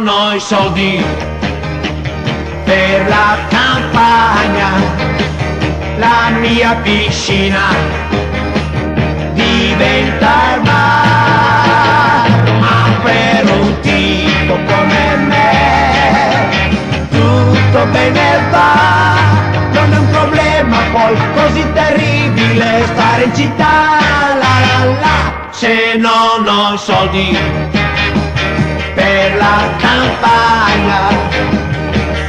non ho i soldi per la campagna, la mia piscina diventa il mare, ma per un tipo come me tutto bene va, non è un problema poi così terribile stare in città, la la la. Se non ho i soldi per la campagna,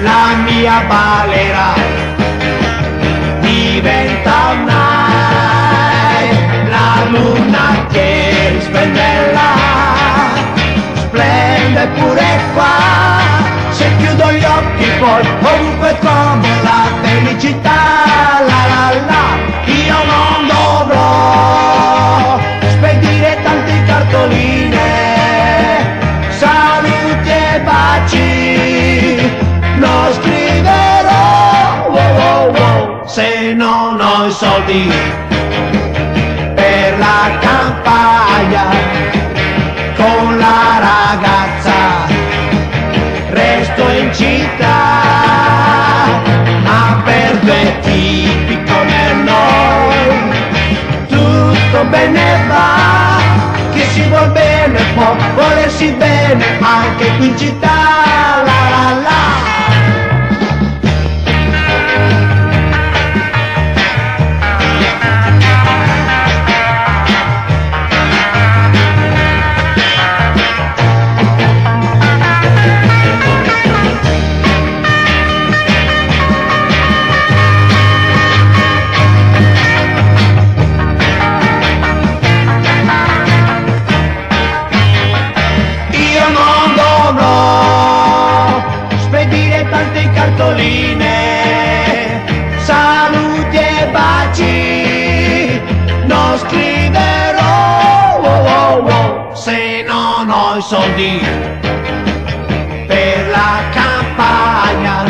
la mia balera diventa un night, la luna che risplende là, splende pure qua, se chiudo gli occhi poi ovunque trovo la felicità, la la la. Io non dovrò spedire tante cartoline, saluti e baci, non scriverò, wow, wow, wow, se non ho i soldi per la campagna, con la ragazza resto in città, ma per due tipi come noi tutto bene va, chi si vuol bene può volersi bene anche qui in città, la la la. Spedire tante cartoline, saluti e baci, non scriverò, wow, wow, wow, se non ho i soldi per la campagna,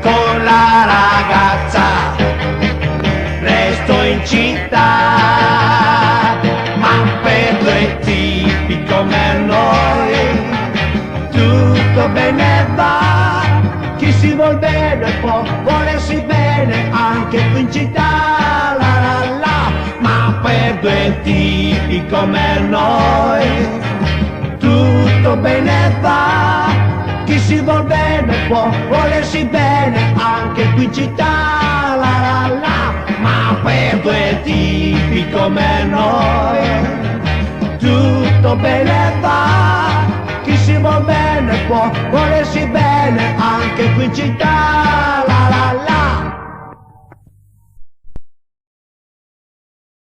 con la ragazza resto in città, ma per due tipi come noi tutto bene va, chi si vuol bene può volersi bene anche qui in città, la la la, ma per due tipi come noi tutto bene va, chi si vuol bene può volersi bene anche qui in città, la la la, ma per due tipi come noi tutto bene va, chi si vuol bene può volersi bene anche qui in città.